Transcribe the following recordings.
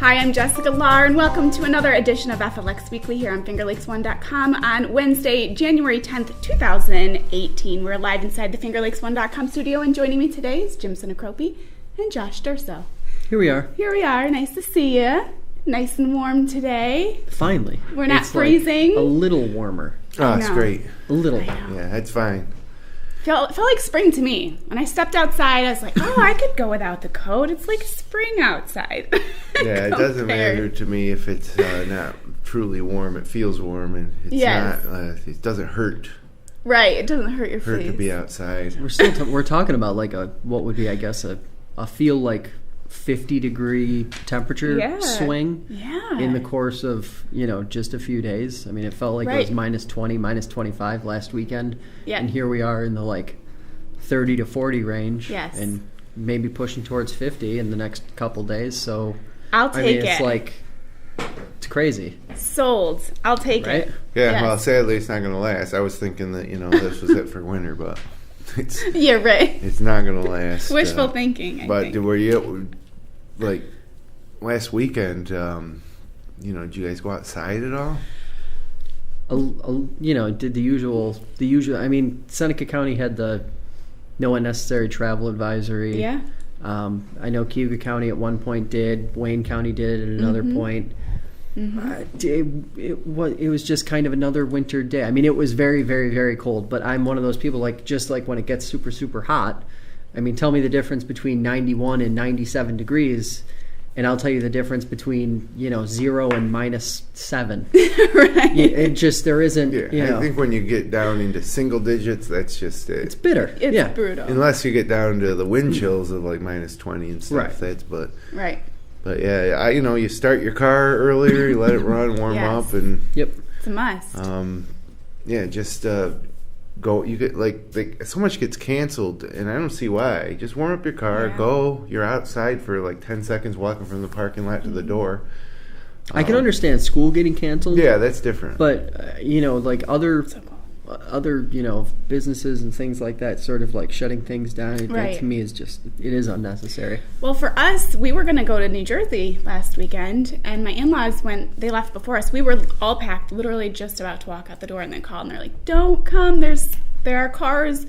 Hi, I'm Jessica Lahr, and welcome to another edition of FLX Weekly here on FingerLakes1.com on Wednesday, January 10th, 2018. We're live inside the FingerLakes1.com studio, and joining me today is Jim Sinicropi and Josh Durso. Here we are. Here we are. Nice to see you. Nice and warm today. Finally. We're not freezing. Like a little warmer. Oh, it's great. A little. Yeah, it's fine. It felt like spring to me. When I stepped outside, I was like, oh, I could go without the coat. It's like spring outside. Yeah, it doesn't matter to me if it's not truly warm. It feels warm, and it's not. It doesn't hurt. Right, it doesn't hurt your face. To be outside. We're talking about like what would be, I guess, a feel like 50-degree temperature swing in the course of, just a few days. I mean, it felt like it was minus 20, minus 25 last weekend. Yeah. And here we are in the like 30 to 40 range. Yes. And maybe pushing towards 50 in the next couple days. So I'll take it. It's like, it's crazy. Sold. I'll take it. Yeah, yes. Well, sadly, it's not going to last. I was thinking that, this was it for winter, but it's it's not going to last. Wishful thinking, I think. Were you, like, last weekend, did you guys go outside at all? Did the usual. I mean, Seneca County had the no unnecessary travel advisory. Yeah. I know Cayuga County at one point did. Wayne County did at another point. Mm-hmm. It was just kind of another winter day. I mean, it was very, very, very cold. But I'm one of those people, just like when it gets super, super hot. I mean, tell me the difference between 91 and 97 degrees, and I'll tell you the difference between 0 and minus 7. Right. There isn't. Yeah, I think when you get down into single digits, that's just it. It's bitter. It's brutal. Unless you get down to the wind chills of like minus 20 and stuff. Right. But yeah, you start your car earlier, you let it run, warm up, and it's a must. Just go. You get like so much gets canceled, and I don't see why. Just warm up your car, go. You're outside for like 10 seconds, walking from the parking lot to the door. I can understand school getting canceled. Yeah, that's different. But like other businesses and things like that, sort of like shutting things down. That to me is it is unnecessary. Well, for us, we were going to go to New Jersey last weekend, and my in-laws, when they left before us, we were all packed, literally just about to walk out the door, and they called, and they're like, "Don't come. There are cars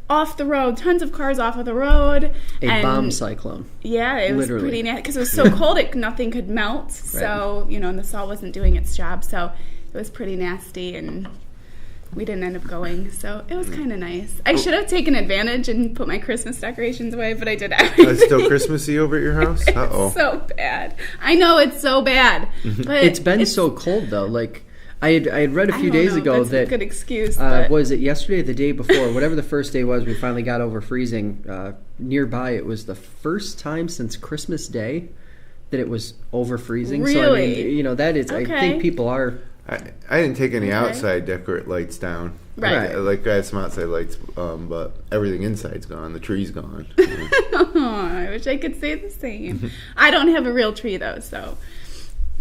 off the road, tons of cars off of the road." A bomb cyclone. Yeah, it was pretty nasty because it was so cold, nothing could melt. Right. So and the salt wasn't doing its job, so it was pretty nasty, and we didn't end up going, so it was kind of nice. I should have taken advantage and put my Christmas decorations away, but I did everything. It's still Christmassy over at your house? Uh-oh. It's so bad. I know, it's so bad. But it's been so cold, though. Like, I had read a few days ago that's a good excuse. Was it yesterday or the day before? Whatever the first day was, we finally got over freezing. Nearby, it was the first time since Christmas Day that it was over freezing. Really? So, I mean, that is, I think people are... I didn't take any outside decorate lights down. Right. I had some outside lights, but everything inside's gone. The tree's gone. I wish I could say the same. I don't have a real tree, though,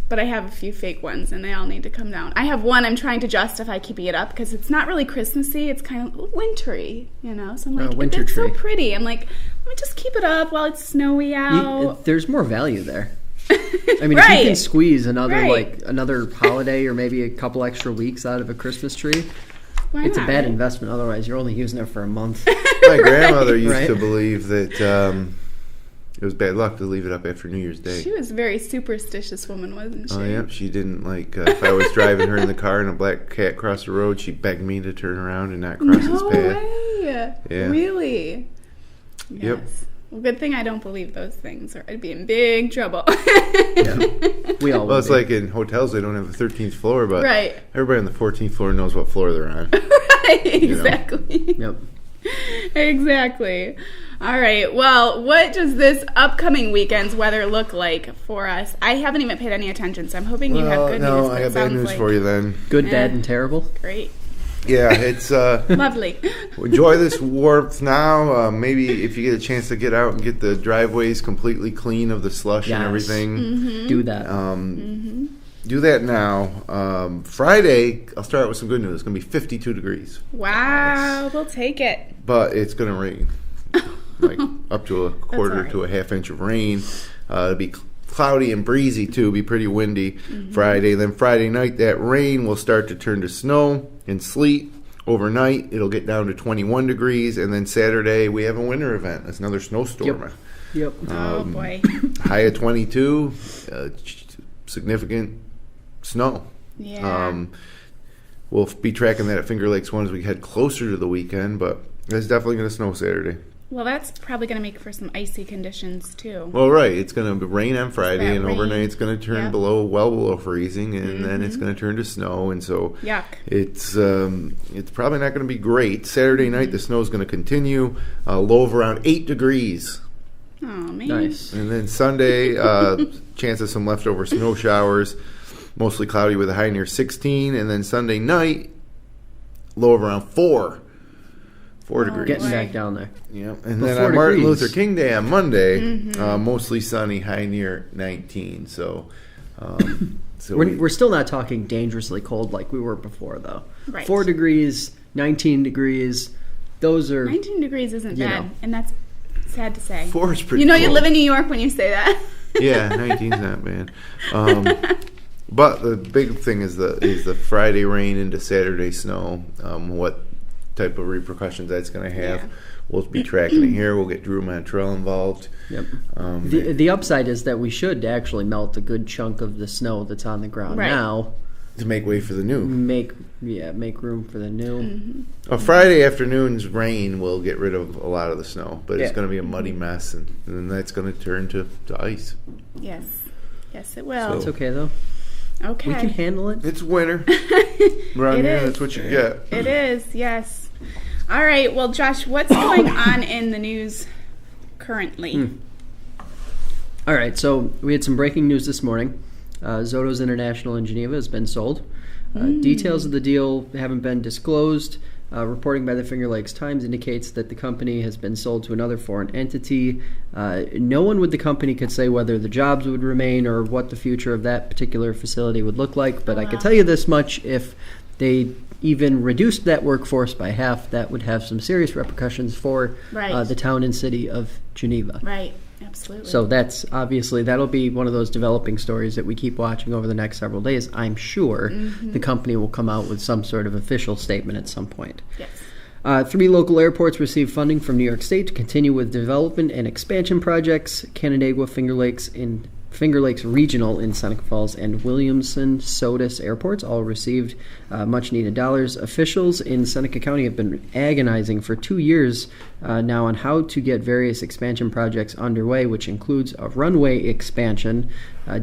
but I have a few fake ones, and they all need to come down. I have one I'm trying to justify keeping it up because it's not really Christmassy. It's kind of wintry, So I'm like, it's so pretty. I'm like, let me just keep it up while it's snowy out. There's more value there. I mean, if you can squeeze another holiday or maybe a couple extra weeks out of a Christmas tree, it's a bad investment. Otherwise, you're only using it for a month. My grandmother used to believe that it was bad luck to leave it up after New Year's Day. She was a very superstitious woman, wasn't she? Oh, yeah. She didn't if I was driving her in the car and a black cat crossed the road, she begged me to turn around and not cross his path. No way. Yeah. Really? Yes. Yep. Well, good thing I don't believe those things, or I'd be in big trouble. We all Well, it's like in hotels, they don't have a 13th floor, but everybody on the 14th floor knows what floor they're on. Right, exactly. Yep. Exactly. All right, well, what does this upcoming weekend's weather look like for us? I haven't even paid any attention, so I'm hoping you have good news. No, I got bad news for you then. Good, bad, and terrible? Great. Yeah, it's lovely. Enjoy this warmth now. Maybe if you get a chance to get out and get the driveways completely clean of the slush and everything. Mm-hmm. Do that. Do that now. Friday, I'll start with some good news. It's going to be 52 degrees. Wow, we'll take it. But it's going to rain. Up to a quarter to a half inch of rain. It'll be cloudy and breezy, too. Be pretty windy Friday. Then Friday night, that rain will start to turn to snow and sleet. Overnight, it'll get down to 21 degrees. And then Saturday, we have a winter event. That's another snowstorm. Yep. Oh, boy. High of 22. Significant snow. Yeah. We'll be tracking that at Finger Lakes one as we head closer to the weekend, but it's definitely going to snow Saturday. Well, that's probably going to make for some icy conditions, too. Well, right. It's going to rain on Friday, and overnight it's going to turn well below freezing, and then it's going to turn to snow, and so Yuck. It's probably not going to be great. Saturday night, the snow is going to continue, low of around 8 degrees. Oh, man. Nice. And then Sunday, chance of some leftover snow showers, mostly cloudy with a high near 16, and then Sunday night, low of around 4 degrees. Getting back down there. Yep. And then on Martin Luther King Day on Monday, mostly sunny, high near 19. So, we're still not talking dangerously cold like we were before, though. Right. 4 degrees, 19 degrees. Those are 19 degrees isn't bad, and that's sad to say. 4 is pretty. You live in New York when you say that. Yeah, 19's not bad. But the big thing is the Friday rain into Saturday snow. What type of repercussions that's going to have? Yeah. We'll be tracking it here. We'll get Drew Montrell involved. Yep. The upside is that we should actually melt a good chunk of the snow that's on the ground now to make way for the new. Make room for the new. A Friday afternoon's rain will get rid of a lot of the snow, but it's going to be a muddy mess, and then that's going to turn to ice. Yes, it will. So it's okay though. Okay, we can handle it. It's winter. Around here, that's what you get. It is. Yes. All right. Well, Josh, what's going on in the news currently? All right. So we had some breaking news this morning. Zoto's International in Geneva has been sold. Details of the deal haven't been disclosed. Reporting by the Finger Lakes Times indicates that the company has been sold to another foreign entity. No one with the company could say whether the jobs would remain or what the future of that particular facility would look like. But I can tell you this much: if they even reduced that workforce by half, that would have some serious repercussions for the town and city of Geneva. Right. Absolutely. So that'll be one of those developing stories that we keep watching over the next several days. I'm sure the company will come out with some sort of official statement at some point. Yes. 3 local airports received funding from New York State to continue with development and expansion projects. Canandaigua, Finger Lakes Regional in Seneca Falls, and Williamson Sodus airports all received much-needed dollars. Officials in Seneca County have been agonizing for 2 years now on how to get various expansion projects underway, which includes a runway expansion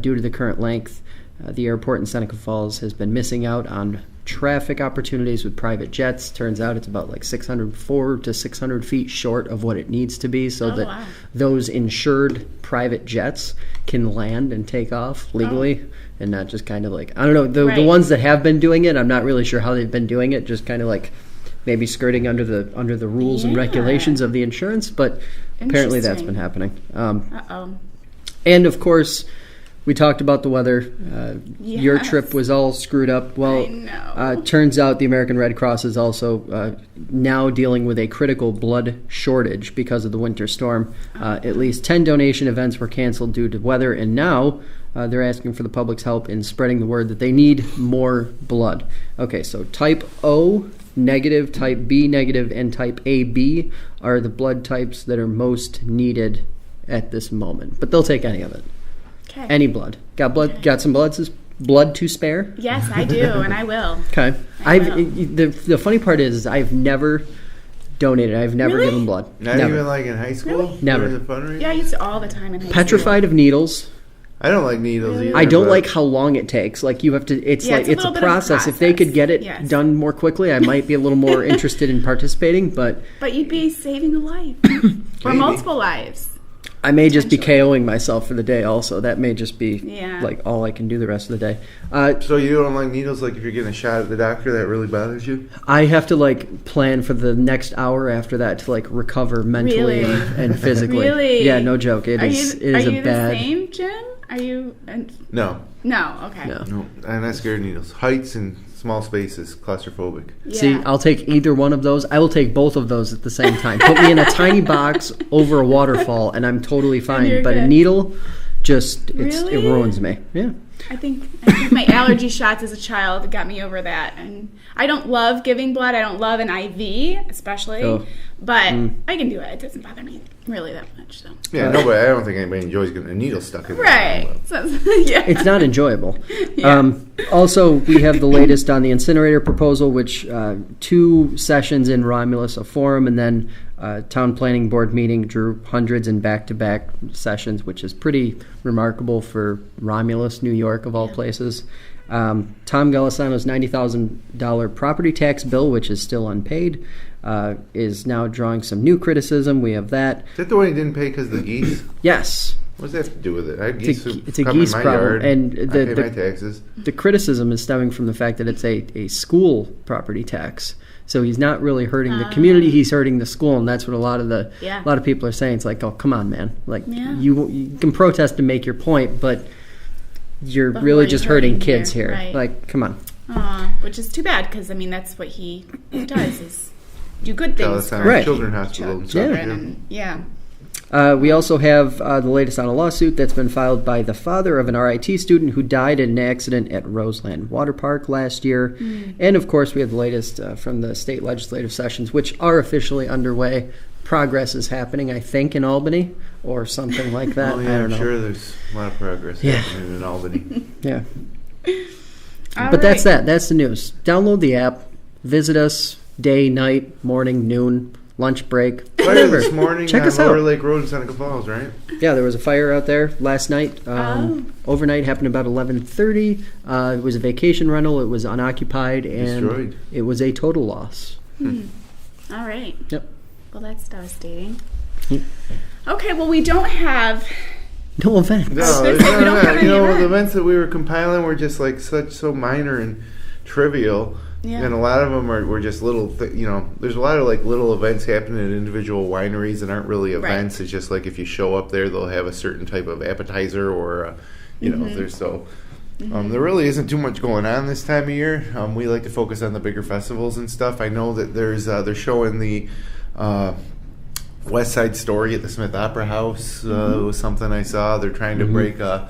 due to the current length. The airport in Seneca Falls has been missing out on traffic opportunities with private jets. Turns out it's about 400 to 600 feet short of what it needs to be so that those insured private jets can land and take off legally and not just kind of I don't know, the ones that have been doing it, I'm not really sure how they've been doing it, just kind of maybe skirting under the rules and regulations of the insurance, but apparently that's been happening. And of course, we talked about the weather. Your trip was all screwed up. Well, turns out the American Red Cross is also now dealing with a critical blood shortage because of the winter storm. At least 10 donation events were canceled due to weather, and now they're asking for the public's help in spreading the word that they need more blood. Okay, so type O negative, type B negative, and type AB are the blood types that are most needed at this moment. But they'll take any of it. Okay. Any blood. Got some blood to spare? Yes, I do, and I will. Okay. The funny part is I've never donated. I've never given blood. Not even in high school? Really? Never. Yeah, I used to all the time in high school. Petrified of needles. I don't like needles either. I don't like how long it takes. You have to. It's a process. If they could get it done more quickly, I might be a little more interested in participating. But you'd be saving a life or multiple lives. I may just be KOing myself for the day also. That may just be all I can do the rest of the day. So you don't like needles if you're getting a shot at the doctor, that really bothers you? I have to plan for the next hour after that to recover mentally and physically. Really? Yeah, no joke. It is a bad... Are you the same, Jim? Are you... No. No, okay. No, I'm not scared of needles. Heights and small spaces, claustrophobic. Yeah. See, I'll take either one of those. I will take both of those at the same time. Put me in a tiny box over a waterfall, and I'm totally fine. But a needle, it ruins me. Yeah. I think my allergy shots as a child got me over that. And I don't love giving blood. I don't love an IV, especially. Oh. But I can do it. It doesn't bother me really that much. So. Yeah, no, but I don't think anybody enjoys getting a needle stuck in their Right. So, yeah. It's not enjoyable. Yeah. Also, we have the latest on the incinerator proposal, which 2 sessions in Romulus, a forum, and then town planning board meeting drew hundreds in back-to-back sessions, which is pretty remarkable for Romulus, New York, of all places. Tom Golisano's $90,000 property tax bill, which is still unpaid, is now drawing some new criticism. We have that. Is that the one he didn't pay because of the geese? Yes. What does that have to do with it? I have geese it's a geese problem, yard. And I pay my taxes. The criticism is stemming from the fact that it's a school property tax. So he's not really hurting the community; he's hurting the school, and that's what a lot of people are saying. It's like, oh, come on, man! Like you can protest and make your point, but you're really just hurting kids here. Right. Like, come on. Which is too bad because I mean that's what he does is do good things for right. Children's hospital and stuff. We also have the latest on a lawsuit that's been filed by the father of an RIT student who died in an accident at Roseland Water Park last year. And, of course, we have the latest from the state legislative sessions, which are officially underway. Progress is happening, I think, in Albany or something like that. I don't know. I'm sure there's a lot of progress happening in Albany. Yeah. But that's that. That's the news. Download the app. Visit us day, night, morning, noon. Lunch break. Fire this morning Check on us Lower out. Lake Road in Seneca Falls, right? Yeah, there was a fire out there last night. Overnight happened about 11:30. It was a vacation rental. It was unoccupied, and destroyed. It was a total loss. All right. Yep. Well, that's devastating. Okay, well, we don't have... No events. No, the events that we were compiling were just like so minor and trivial. Yeah. And a lot of them were just little, there's a lot of like little events happening at individual wineries that aren't really events. Right. It's just like if you show up there, they'll have a certain type of appetizer or, there's so. There really isn't too much going on this time of year. We like to focus on the bigger festivals and stuff. I know that there's they're showing the West Side Story at the Smith Opera House. It was something I saw. They're trying to break a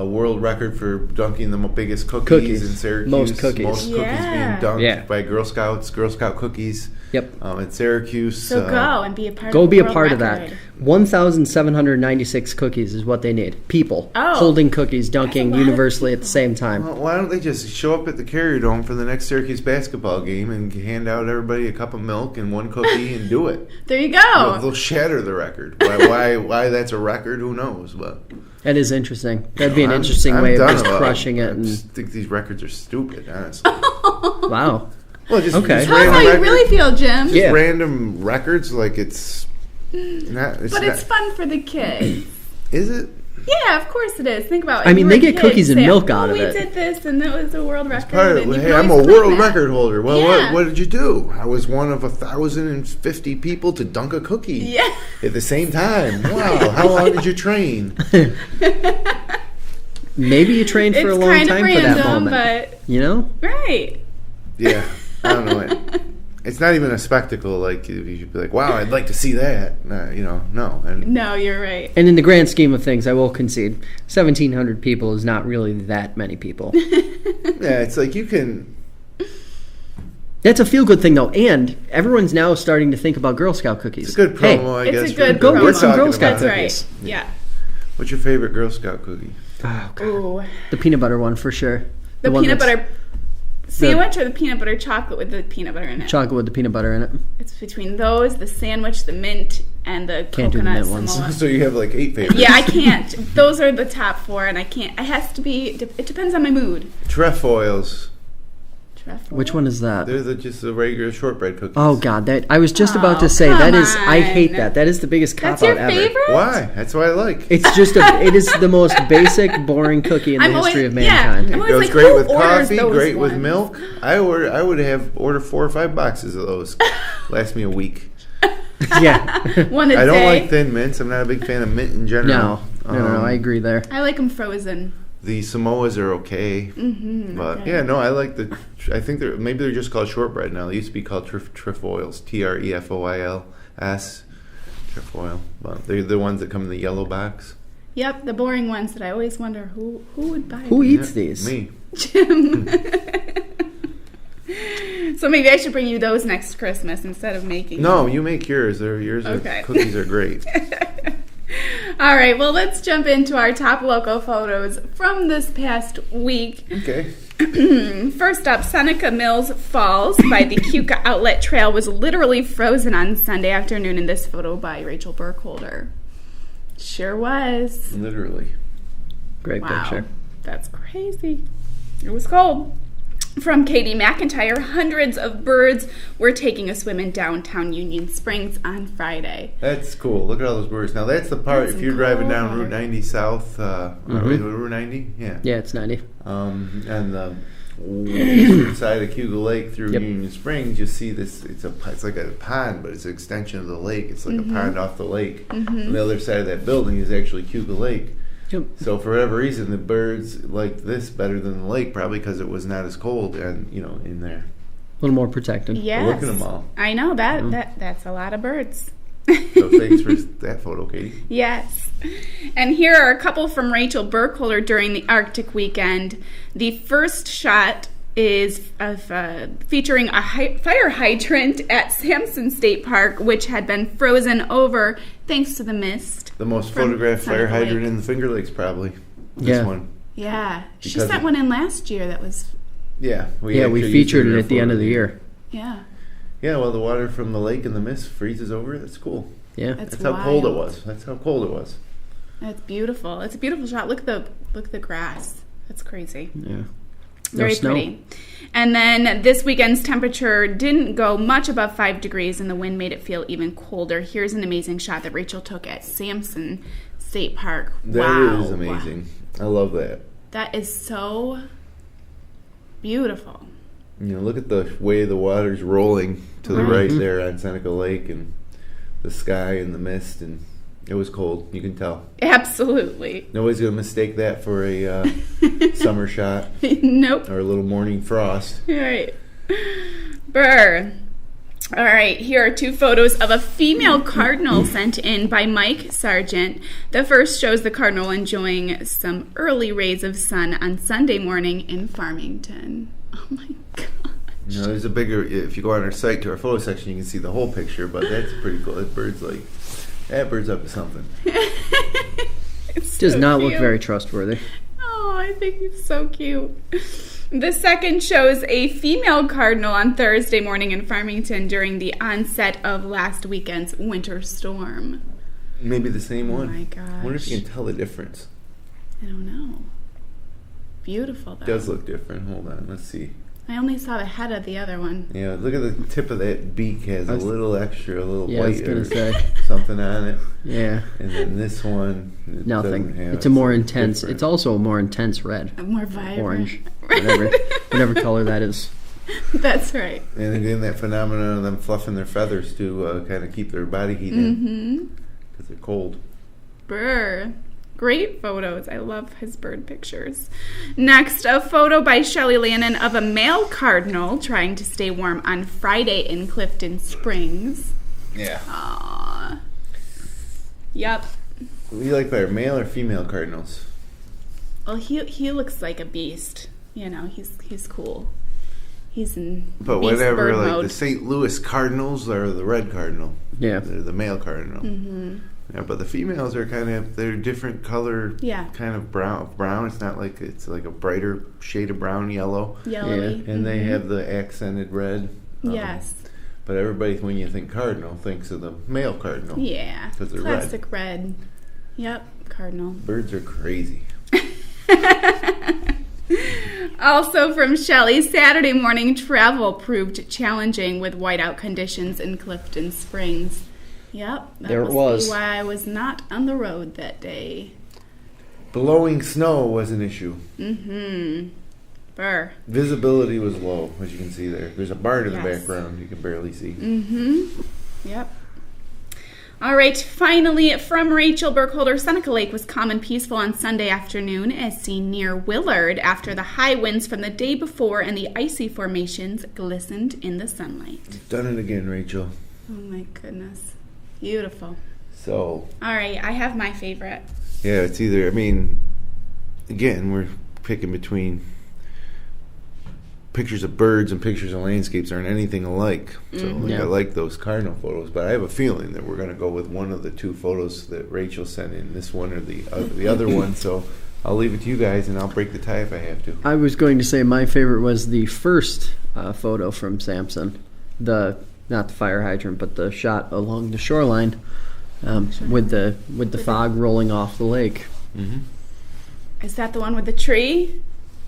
world record for dunking the biggest cookies in Syracuse. Most cookies being dunked by Girl Scouts, Girl Scout cookies. Yep. At Syracuse. So go and be a part of Go the be a world part record. of that. 1,796 cookies is what they need. People holding cookies, dunking universally at the same time. Well, why don't they just show up at the Carrier Dome for the next Syracuse basketball game and hand out everybody a cup of milk and one cookie and do it? There you go. They'll shatter the record. Why that's a record, who knows? But that is interesting. That'd be an interesting way of just crushing it. I just think these records are stupid, honestly. Wow. Well, just Tell us how you really feel, Jim. Just random records, like it's not. It's fun for the kids. Is it? Yeah, of course it is. Think about it. I mean, they get cookies and milk out of it. We did this, and that was a world record. Hey, I'm a world record holder. Well, what did you do? I was one of 1,050 people to dunk a cookie at the same time. Wow, how long did you train? Maybe you trained for a long time for that moment. But, right. Yeah, I don't know. It's not even a spectacle. Like you should be like, "Wow, I'd like to see that." No. No, you're right. And in the grand scheme of things, I will concede, 1,700 people is not really that many people. Yeah, it's like you can. That's a feel-good thing, though, and everyone's now starting to think about Girl Scout cookies. It's a good promo, I guess. It's a good Go promo. get some Girl Scout cookies. That's right. Yeah. What's your favorite Girl Scout cookie? Oh, God. Ooh. The peanut butter one, for sure. The peanut butter sandwich or the peanut butter chocolate with the peanut butter in it? Chocolate with the peanut butter in it. It's between those, the sandwich, the mint, and the coconut Samoa. So you have like 8 favorites. Yeah, I can't. Those are the top 4, and I can't. It has to be. It depends on my mood. Trefoils. Which one is that? They're just the regular shortbread cookies. Oh God, I was just about to say that is. I hate that. That is the biggest cop out ever. That's your favorite? Why? That's what I like. It's just it is the most basic, boring cookie in the history of mankind. It goes great with coffee, great with milk. I would order 4 or 5 boxes of those. Last me a week. Yeah. One a day. I don't like Thin Mints. I'm not a big fan of mint in general. No, I agree there. I like them frozen. The Samoas are okay, but I like the. I think maybe they're just called shortbread now. They used to be called trefoils, Trefoils, trefoil. But they're the ones that come in the yellow box. Yep, the boring ones that I always wonder who would buy. Who eats these? Me. Jim. So maybe I should bring you those next Christmas instead of making them. You make yours. Cookies are great. All right, well, let's jump into our top local photos from this past week. Okay. First up, Seneca Mills Falls by the Keuka Outlet Trail was literally frozen on Sunday afternoon in this photo by Rachel Burkholder. Sure was. Literally. Great picture. That's crazy. It was cold. From Katie McIntyre, hundreds of birds were taking a swim in downtown Union Springs on Friday. That's cool. Look at all those birds. Now, that's the part, if you're driving down Route 90 south, Route 90? Yeah. Yeah, it's 90. And the eastern side of Keuka Lake through Union Springs, you see this, it's like a pond, but it's an extension of the lake. It's like a pond off the lake. On the other side of that building is actually Keuka Lake. Yep. So for whatever reason, the birds liked this better than the lake, probably because it was not as cold and in there. A little more protected. Yes. Look at them all. I know that's a lot of birds. So thanks for that photo, Katie. Yes. And here are a couple from Rachel Burkholder during the Arctic weekend. The first shot is of featuring a fire hydrant at Sampson State Park, which had been frozen over thanks to the mist. The most photographed fire hydrant in the Finger Lakes, probably. This one. Yeah. She sent one in last year that was... Yeah. We featured it at the end of the year. Yeah. Yeah, well, the water from the lake and the mist freezes over. That's cool. Yeah. That's how cold it was. That's It's beautiful. It's a beautiful shot. Look at the grass. That's crazy. Yeah. Very pretty. And then this weekend's temperature didn't go much above 5 degrees, and the wind made it feel even colder. Here's an amazing shot that Rachel took at Sampson State Park. That is amazing. Wow. I love that. That is so beautiful. Look at the way the water's rolling to the right there on Seneca Lake, and the sky and the mist, and it was cold. You can tell. Absolutely. Nobody's going to mistake that for a summer shot. Nope. Or a little morning frost. All right. Burr. All right, here are two photos of a female cardinal sent in by Mike Sargent. The first shows the cardinal enjoying some early rays of sun on Sunday morning in Farmington. Oh, my gosh. There's a bigger, if you go on our site to our photo section, you can see the whole picture, but that's pretty cool. That bird's up to something. Does not look very trustworthy. Oh, I think he's so cute. The second shows a female cardinal on Thursday morning in Farmington during the onset of last weekend's winter storm. Maybe the same one. Oh my gosh. I wonder if you can tell the difference. I don't know. Beautiful, though. It does look different. Hold on. Let's see. I only saw the head of the other one. Yeah, look at the tip of that beak has a little white or something on it. Yeah. And then this one, nothing. It's a more intense. Different. It's also a more intense red. A more vibrant. Orange. Whatever color that is. That's right. And again, that phenomenon of them fluffing their feathers to kind of keep their body heat in. Because they're cold. Brr. Great photos. I love his bird pictures. Next, a photo by Shelley Lannon of a male cardinal trying to stay warm on Friday in Clifton Springs. Yeah. Aww. Yep. What do you like better, male or female cardinals? Well, he looks like a beast. He's cool. He's in but beast whatever, bird like mode. the St. Louis Cardinals are the red cardinal. Yeah. They're the male cardinal. Mm-hmm. Yeah, but the females are they're different color. Yeah. Kind of brown. It's not like, it's like a brighter shade of brown, yellow. Yellowy. Yeah. And they have the accented red. Yes. But everybody, when you think cardinal, thinks of the male cardinal. Yeah. Because they're classic red. Yep, cardinal. Birds are crazy. Also from Shelley, Saturday morning travel proved challenging with whiteout conditions in Clifton Springs. Yep, that must be why I was not on the road that day. Blowing snow was an issue. Mm-hmm. Burr. Visibility was low, as you can see there. There's a barn in the background you can barely see. Mm-hmm. Yep. All right, finally, from Rachel Burkholder, Seneca Lake was calm and peaceful on Sunday afternoon as seen near Willard after the high winds from the day before and the icy formations glistened in the sunlight. You've done it again, Rachel. Oh, my goodness. Beautiful. So. All right, I have my favorite. Yeah, it's either, I mean, again, we're picking between pictures of birds and pictures of landscapes aren't anything alike. So I like those cardinal photos, but I have a feeling that we're going to go with one of the two photos that Rachel sent in, this one or the other one. So I'll leave it to you guys, and I'll break the tie if I have to. I was going to say my favorite was the first photo from Samson, not the fire hydrant, but the shot along the shoreline with the fog rolling off the lake. Mm-hmm. Is that the one with the tree?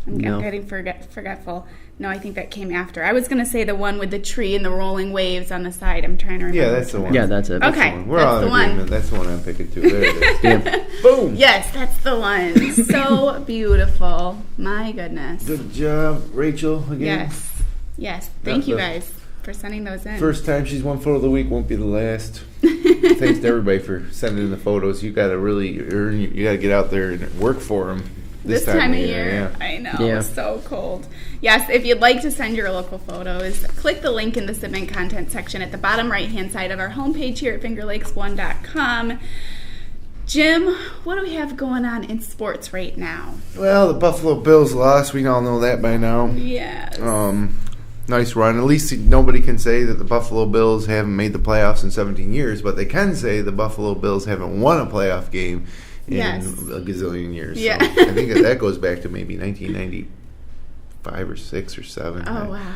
I'm No. getting forgetful. No, I think that came after. I was going to say the one with the tree and the rolling waves on the side. I'm trying to remember. Yeah, that's the one. Yeah, that's it. Okay, We're all in agreement. That's the one I'm picking too. There it is. Boom. Yes, that's the one. So beautiful. My goodness. Good job, Rachel, again. Yes. Thank you guys for sending those in. First time she's won photo of the week, won't be the last. Thanks to everybody for sending in the photos. You got to really you got to get out there and work for them. This time of year. Yeah. I know. Yeah. It's so cold. Yes, if you'd like to send your local photos, click the link in the Submit Content section at the bottom right-hand side of our homepage here at FingerLakes1.com. Jim, what do we have going on in sports right now? Well, the Buffalo Bills lost. We all know that by now. Yes. Nice run. At least nobody can say that the Buffalo Bills haven't made the playoffs in 17 years, but they can say the Buffalo Bills haven't won a playoff game in a gazillion years. Yeah. So I think that goes back to maybe 1995 or 6 or 7. Oh, wow.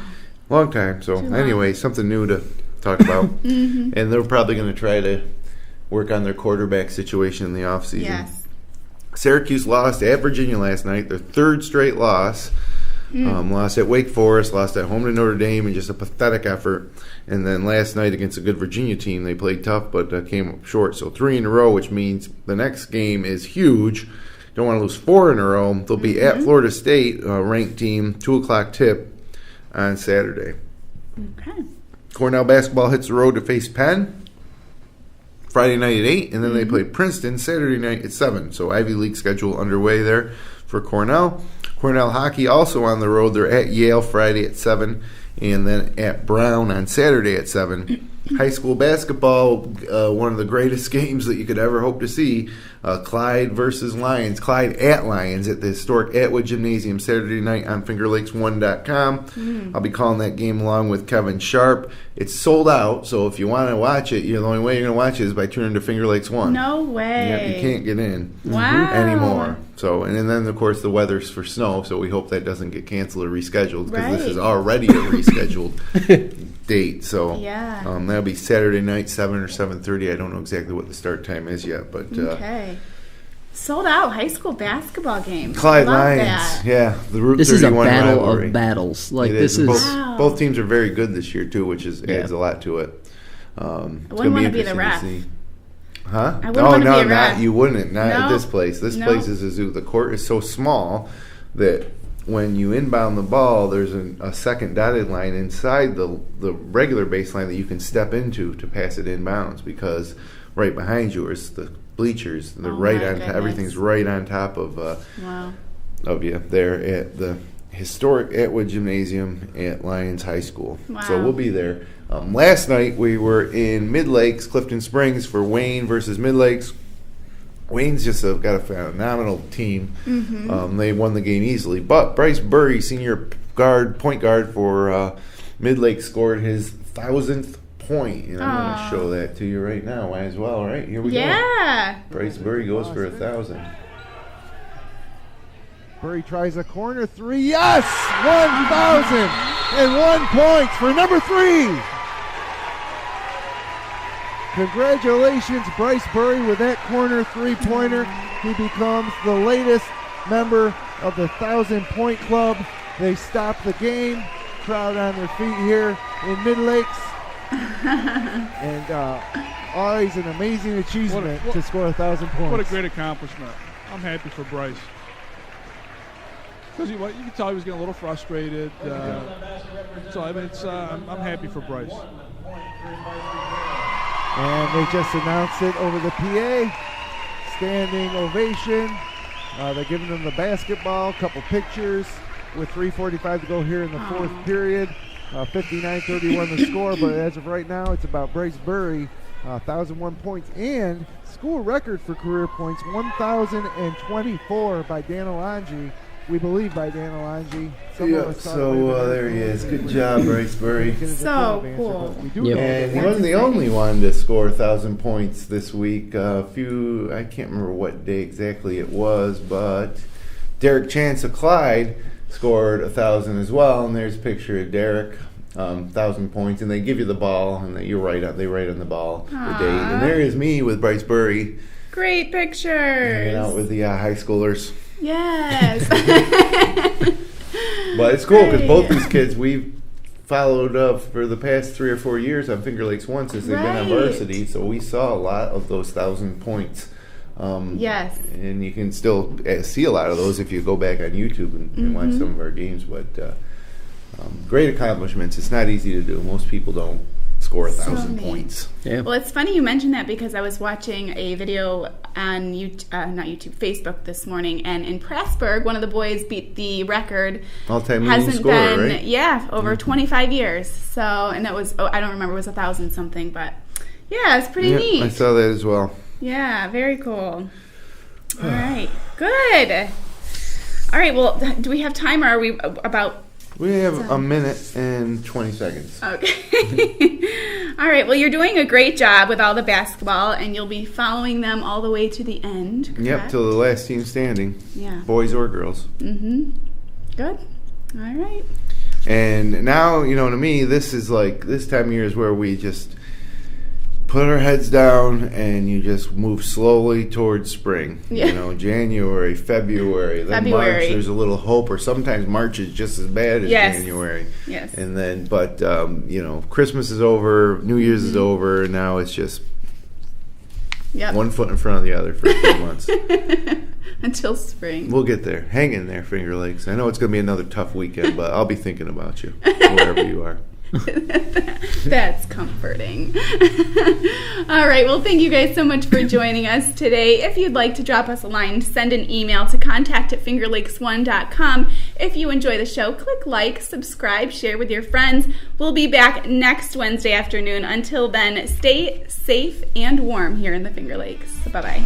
Long time. So anyway, something new to talk about. Mm-hmm. And they're probably going to try to work on their quarterback situation in the offseason. Yes. Syracuse lost at Virginia last night, their third straight loss. Lost at Wake Forest, lost at home to Notre Dame in just a pathetic effort. And then last night against a good Virginia team, they played tough but came up short. So 3 in a row, which means the next game is huge. Don't want to lose 4 in a row. They'll be at Florida State, ranked team, 2 o'clock tip on Saturday. Okay. Cornell basketball hits the road to face Penn Friday night at 8, and then they play Princeton Saturday night at 7. So Ivy League schedule underway there for Cornell. Cornell hockey also on the road. They're at Yale Friday at 7, and then at Brown on Saturday at 7. High school basketball, one of the greatest games that you could ever hope to see. Clyde versus Lions. Clyde at Lions at the historic Atwood Gymnasium Saturday night on FingerLakes1.com. I'll be calling that game along with Kevin Sharp. It's sold out, so if you want to watch it, the only way you're going to watch it is by tuning to Finger Lakes 1. No way. Yeah, you can't get in Wow. anymore. So, and then, of course, the weather's for snow, so we hope that doesn't get canceled or rescheduled because this is already a rescheduled date. So that'll be Saturday night, 7 or 7:30. I don't know exactly what the start time is yet, but okay. Sold out high school basketball game. Clyde Love Lions, that. yeah, the Route This 31 is a battle rivalry. of battles. Like it this is both teams are very good this year too, which adds a lot to it. I wouldn't want to be the ref. Huh? I wouldn't want to be a ref. You wouldn't. Not at this place. This No. place is a zoo. The court is so small that when you inbound the ball, there's a second dotted line inside the regular baseline that you can step into to pass it inbounds because right behind you is the bleachers. They're right on. Everything's right on top of you there at the historic Atwood Gymnasium at Lions High School. Wow. So we'll be there. Last night we were in Mid-Lakes, Clifton Springs for Wayne versus Mid-Lakes. Wayne's just got a phenomenal team. They won the game easily. But Bryce Burry, senior point guard for Mid-Lakes, scored his 1,000th point. And I'm going to show that to you right now. Might as well, right? Here we go. Yeah. Bryce Burry goes for 1,000. Burry tries a corner 3. Yes! 1,001 points for number 3. Congratulations, Bryce Burry, with that corner 3-pointer. He becomes the latest member of the 1,000-point club. They stop the game. Crowd on their feet here in Mid-Lakes. And always an amazing achievement to score 1,000 points. What a great accomplishment. I'm happy for Bryce. Because you can tell he was getting a little frustrated. So I mean, I'm happy for Bryce. And they just announced it over the PA. Standing ovation. They're giving them the basketball, couple pictures with 3:45 to go here in the fourth period. 59-31 the score, but as of right now, it's about Bryce Burry 1,001 points, and school record for career points, 1,024 by Dan Alonji. We believe by Dan Alonji. There he is. Good job, Brycebury. So cool. And he wasn't the only one to score 1,000 points this week. I can't remember what day exactly it was, but Derek Chance of Clyde scored 1,000 as well. And there's a picture of Derek, 1,000 points, and they give you the ball, and they write on the ball the date. And there is me with Brycebury. Great pictures. Hanging out with the high schoolers. Yes. But it's cool because both these kids we've followed for the past 3 or 4 years on Finger Lakes One since they've been on varsity, so we saw a lot of those 1,000 points. Yes. And you can still see a lot of those if you go back on YouTube and watch some of our games. But great accomplishments. It's not easy to do. Most people don't score 1,000 points. Yeah. Well, it's funny you mentioned that because I was watching a video on Facebook this morning, and in Pressburg, one of the boys beat the record. All-time leading scorer, right? Yeah, over 25 years. So, and that was, I don't remember, it was 1,000 something, but yeah, it's pretty neat. I saw that as well. Yeah, very cool. All right, good. All right, well, do we have time, or are we about... We have a minute and 20 seconds. Okay. All right. Well, you're doing a great job with all the basketball, and you'll be following them all the way to the end. Correct? Yep, till the last team standing. Yeah. Boys or girls. Mm-hmm. Good. All right. And now, to me, this is like, this time of year is where we just put our heads down and you just move slowly towards spring. Yeah. January, February, then March, there's a little hope, or sometimes March is just as bad as January. Yes. And then, but, Christmas is over, New Year's is over, and now it's just one foot in front of the other for a few months. Until spring. We'll get there. Hang in there, Finger Lakes. I know it's going to be another tough weekend, but I'll be thinking about you wherever you are. That's comforting. All right. Well, thank you guys so much for joining us today. If you'd like to drop us a line, send an email to contact@fingerlakes1.com. If you enjoy the show, click like, subscribe, share with your friends. We'll be back next Wednesday afternoon. Until then, stay safe and warm here in the Finger Lakes. Bye-bye.